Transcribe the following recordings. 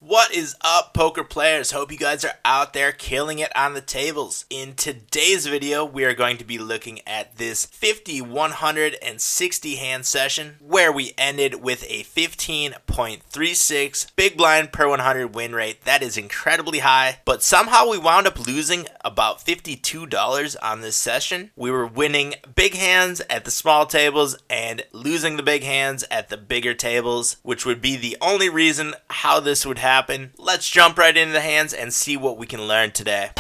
What is up, poker players? Hope you guys are out there killing it on the tables. In today's video, we are going to be looking at this 50, 160 hand session where we ended with a 15.36 big blind per 100 win rate. That is incredibly high, but somehow we wound up losing about $52 on this session. We were winning big hands at the small tables and losing the big hands at the bigger tables, which would be the only reason how this would happen. Let's jump right into the hands and see what we can learn today.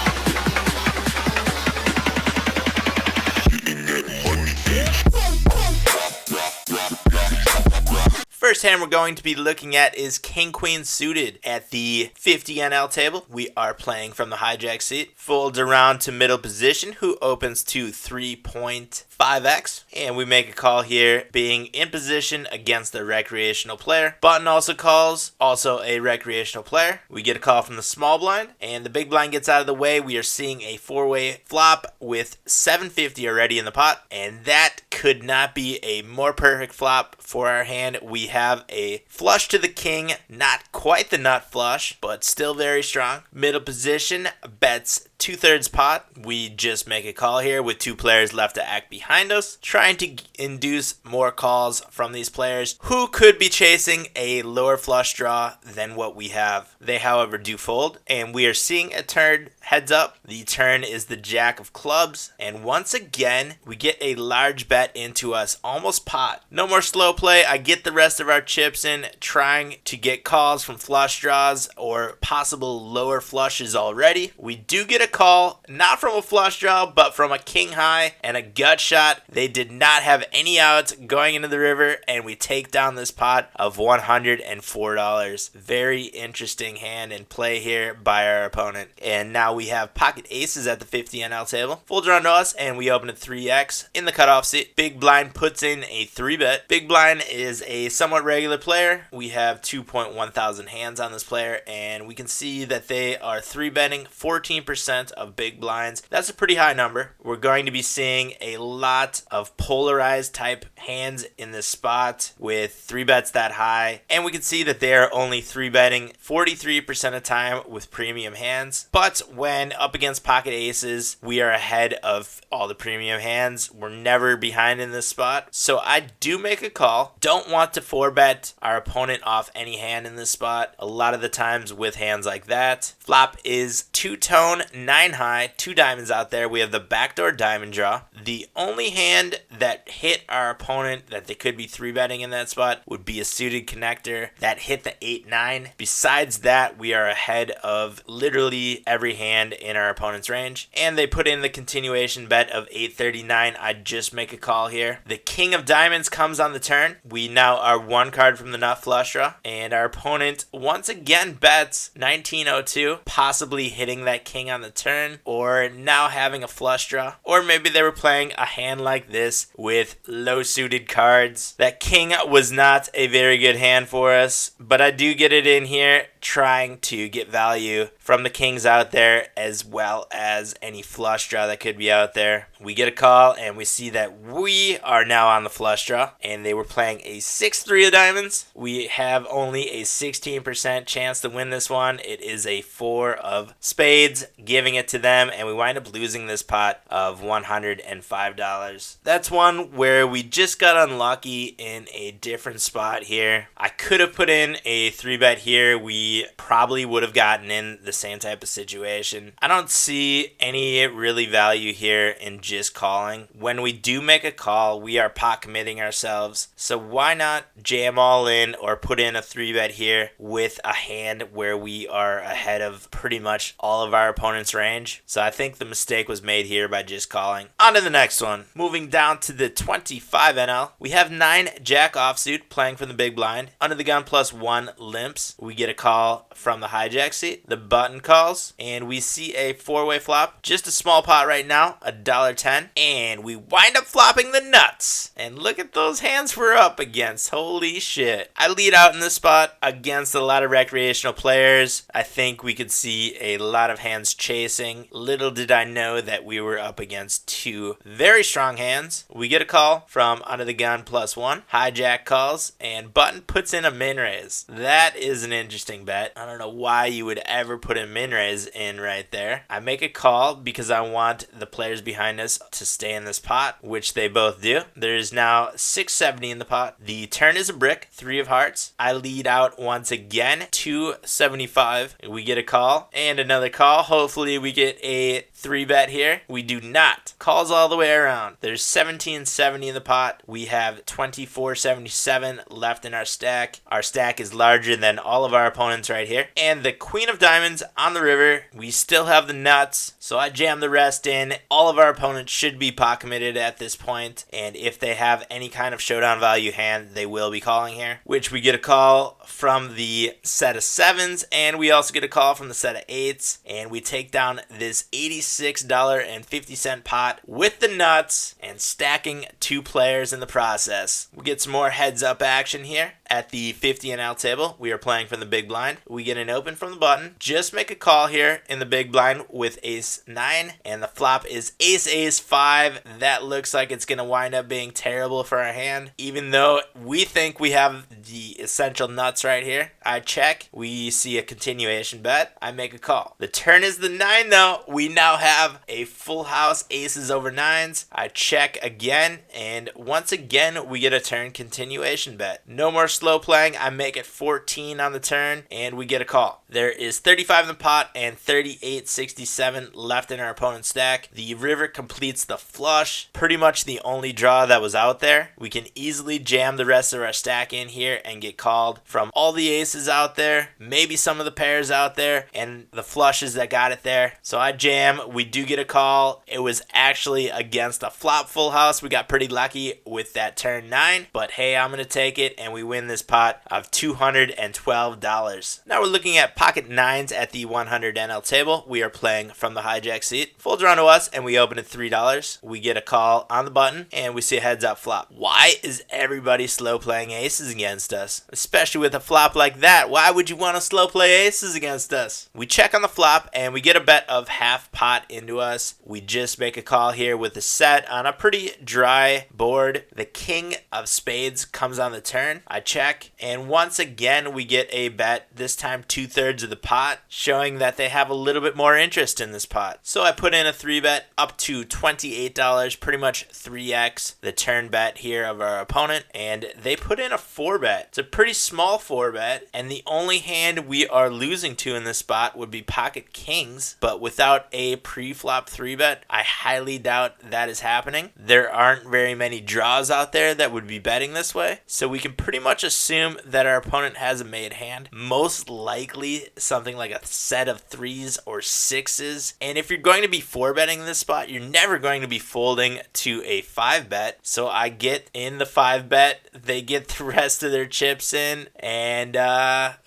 First hand we're going to be looking at is King Queen suited at the 50 NL table. We are playing from the hijack seat. Folds around to middle position, who opens to 3.5x. And we make a call here, being in position against the recreational player. Button also calls, also a recreational player. We get a call from the small blind, and the big blind gets out of the way. We are seeing a four-way flop with 750 already in the pot, and that could not be a more perfect flop for our hand. We have a flush to the king, not quite the nut flush, but still very strong. Middle position, bets 2/3 pot. We just make a call here with two players left to act behind us, trying to induce more calls from these players who could be chasing a lower flush draw than what we have. They, however, do fold, and we are seeing a turn heads up. The turn is the jack of clubs, and once again, we get a large bet into us, almost pot. No more slow play. I get the rest of our chips in, trying to get calls from flush draws or possible lower flushes already. We do get a call, not from a flush draw, but from a king high and a gut shot. They did not have any outs going into the river, and we take down this pot of $104. Very interesting hand in play here by our opponent. And now we have pocket aces at the 50 NL table. Folds around to us, and we open at 3x in the cutoff seat. Big blind puts in a 3-bet. Big blind is a somewhat regular player. We have 2.1 thousand hands on this player, and we can see that they are 3-betting 14% of big blinds. That's a pretty high number. We're going to be seeing a lot of polarized type hands in this spot with 3-bets that high, and we can see that they are only 3-betting 43% of time with premium hands. But when up against pocket aces, we are ahead of all the premium hands. We're never behind in this spot, so I do make a call. Don't want to 4-bet our opponent off any hand in this spot a lot of the times with hands like that. Flop is two-tone, 9 high, 2 diamonds out there. We have the backdoor diamond draw. The only hand that hit our opponent that they could be 3-betting in that spot would be a suited connector that hit the 8-9. Besides that, we are ahead of literally every hand in our opponent's range. And they put in the continuation bet of 839. I just make a call here. The king of diamonds comes on the turn. We now are 1 card from the nut flush draw, and our opponent once again bets 1902, possibly hitting that king on the turn, or now having a flush draw, or maybe they were playing a hand like this with low suited cards. That king was not a very good hand for us, but I do get it in here, trying to get value from the kings out there as well as any flush draw that could be out there. We get a call, and we see that we are now on the flush draw, and they were playing a 6-3 of diamonds. We have only a 16% chance to win this one. It is a 4 of spades, giving it to them, and we wind up losing this pot of $105. That's one where we just got unlucky in a different spot here. I could have put in a 3-bet here. We probably would have gotten in the same type of situation. I don't see any really value here in just calling. When we do make a call, we are pot committing ourselves, so why not jam all in or put in a 3-bet here with a hand where we are ahead of pretty much all of our opponent's range. So I think the mistake was made here by just calling. On to the next one. Moving down to the 25 NL, we have 9 jack offsuit playing from the big blind. Under the gun +1 limps. We get a call from the hijack seat. The button calls, and we see a 4-way flop. Just a small pot right now, $1.10, and we wind up flopping the nuts. And look at those hands we're up against. Holy shit. I lead out in this spot against a lot of recreational players. I think we could see a lot of hands chasing. Little did I know that we were up against 2 very strong hands. We get a call from under the gun +1. Hijack calls, and button puts in a min raise. That is an interesting bet. bet. I don't know why you would ever put a min raise in right there. I make a call because I want the players behind us to stay in this pot, which they both do. There's now 670 in the pot. The turn is a brick, 3 of hearts. I lead out once again, 275. We get a call and another call. Hopefully we get a 3-bet here. We do not. Calls all the way around. There's 1770 in the pot. We have 2477 left in our stack. Our stack is larger than all of our opponents right here. And the queen of diamonds on the river. We still have the nuts, so I jam the rest in. All of our opponents should be pot committed at this point, and if they have any kind of showdown value hand, they will be calling here, which we get a call from the set of 7s, and we also get a call from the set of 8s, and we take down this $86.50 pot with the nuts and stacking 2 players in the process. We get some more heads up action here. At the 50 NL table, we are playing from the big blind. We get an open from the button. Just make a call here in the big blind with ace 9, and the flop is ace 5. That looks like it's going to wind up being terrible for our hand, even though we think we have the essential nuts right here. I check. We see a continuation bet. I make a call. The turn is the 9 though. We now have a full house, aces over 9s. I check again, and once again we get a turn continuation bet. No more slow playing. I make it 14 on the turn, and we get a call. There is 35 in the pot and 38.67 left in our opponent's stack. The river completes the flush, pretty much the only draw that was out there. We can easily jam the rest of our stack in here and get called from all the aces out there, maybe some of the pairs out there, and the flushes that got it there. So I jam. We do get a call. It was actually against a flop full house. We got pretty lucky with that turn 9, but hey, I'm going to take it, and we win this pot of $212. Now we're looking at pocket 9s at the 100 NL table. We are playing from the hijack seat. Folds around to us, and we open at $3. We get a call on the button, and we see a heads up flop. Why is everybody slow playing aces against us? Especially with a flop like that. Why would you want to slow play aces against us? We check on the flop, and we get a bet of half pot into us. We just make a call here with a set on a pretty dry board. The king of spades comes on the turn. I check, and once again we get a bet, this time 2/3 of the pot, showing that they have a little bit more interest in this pot. So I put in a 3-bet up to $28, pretty much 3x the turn bet here of our opponent, and they put in a 4-bet. It's a pretty small 4-bet, and the only hand we are losing to in this spot would be pocket kings, but without a pre-flop 3-bet, I highly doubt that is happening. There aren't very many draws out there that would be betting this way, so we can pretty much assume that our opponent has a made hand, most likely something like a set of 3s or 6s. And if you're going to be 4-betting this spot, you're never going to be folding to a 5-bet. So I get in the 5-bet, they get the rest of their chips in, and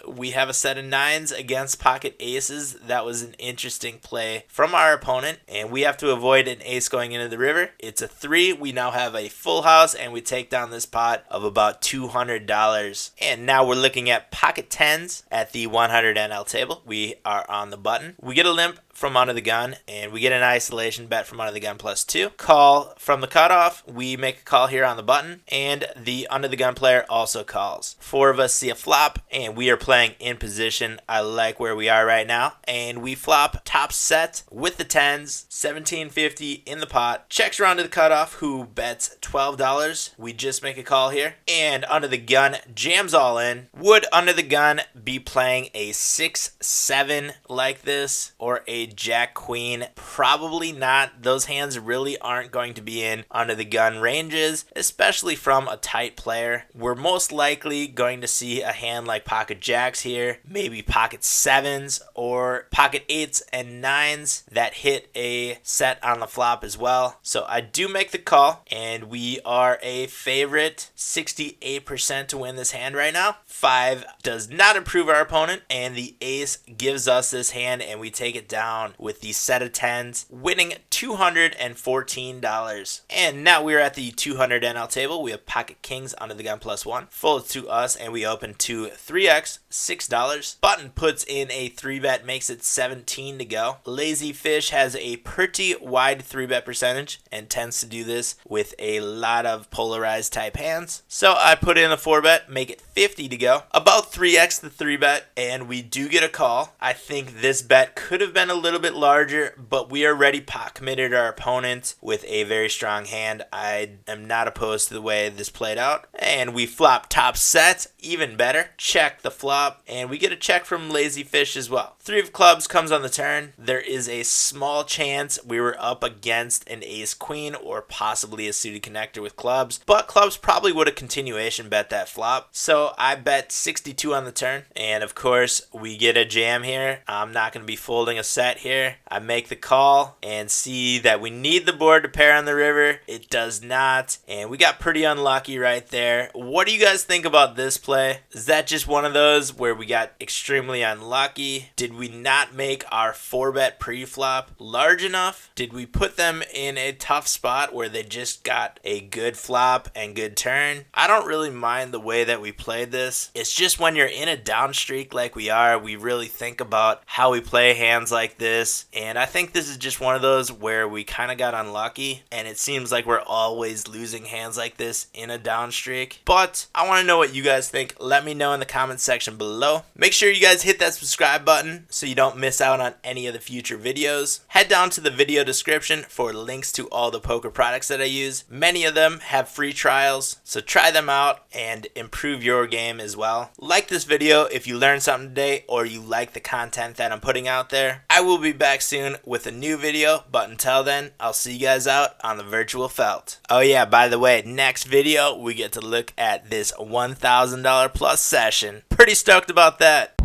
we have a set of 9s against pocket aces. That was an interesting play from our opponent, and we have to avoid an ace going into the river. It's a 3. We now have a full house, and we take down this pot of about $200. And now we're looking at pocket 10s at the 100 NL table. We are on the button. We get a limp from under the gun, and we get an isolation bet from under the gun +2. Call from the cutoff. We make a call here on the button, and the under the gun player also calls. 4 of us see a flop, and we are playing in position. I like where we are right now, and we flop top set with the 10s, $17.50 in the pot. Checks around to the cutoff, who bets $12. We just make a call here, and under the gun jams all in. Would under the gun be playing a 6-7 like this, or a jack queen? Probably not. Those hands really aren't going to be in under the gun ranges, especially from a tight player. We're most likely going to see a hand like pocket jacks here, maybe pocket 7s or pocket 8s and 9s that hit a set on the flop as well. So I do make the call, and we are a favorite, 68% to win this hand right now. 5 does not improve our opponent, and the ace gives us this hand, and we take it down down with the set of 10s, winning $214. And now we're at the 200 NL table. We have Pocket Kings under the gun +1. Folds to us, and we open to 3x, $6. Button puts in a 3-bet, makes it 17 to go. Lazy Fish has a pretty wide 3-bet percentage and tends to do this with a lot of polarized type hands. So I put in a 4-bet, make it 50 to go. About 3x the 3-bet, and we do get a call. I think this bet could have been a little bit larger, but we already pot committed our opponent with a very strong hand. I am not opposed to the way this played out. And we flop top set, even better. Check the flop, and we get a check from Lazy Fish as well. 3 of clubs comes on the turn. There is a small chance we were up against an ace queen or possibly a suited connector with clubs, but clubs probably would have continuation bet that flop. So I bet 62 on the turn, and of course we get a jam here. I'm not going to be folding a set here. I make the call and see that we need the board to pair on the river. It does not, and we got pretty unlucky right there. What do you guys think about this play? Is that just one of those where we got extremely unlucky? Did we not make our 4-bet pre-flop large enough? Did we put them in a tough spot where they just got a good flop and good turn? I don't really mind the way that we played this. It's just when you're in a down streak like we are, we really think about how we play hands like this, and I think this is just one of those where we kind of got unlucky, and it seems like we're always losing hands like this in a down streak. But I want to know what you guys think. Let me know in the comments section below. Make sure you guys hit that subscribe button so you don't miss out on any of the future videos. Head down to the video description for links to all the poker products that I use. Many of them have free trials, so try them out and improve your game as well. Like this video if you learned something today or you like the content that I'm putting out there. I will be back soon with a new video, but until then, I'll see you guys out on the virtual felt. Oh yeah, by the way, next video we get to look at this $1,000 plus session. Pretty stoked about that.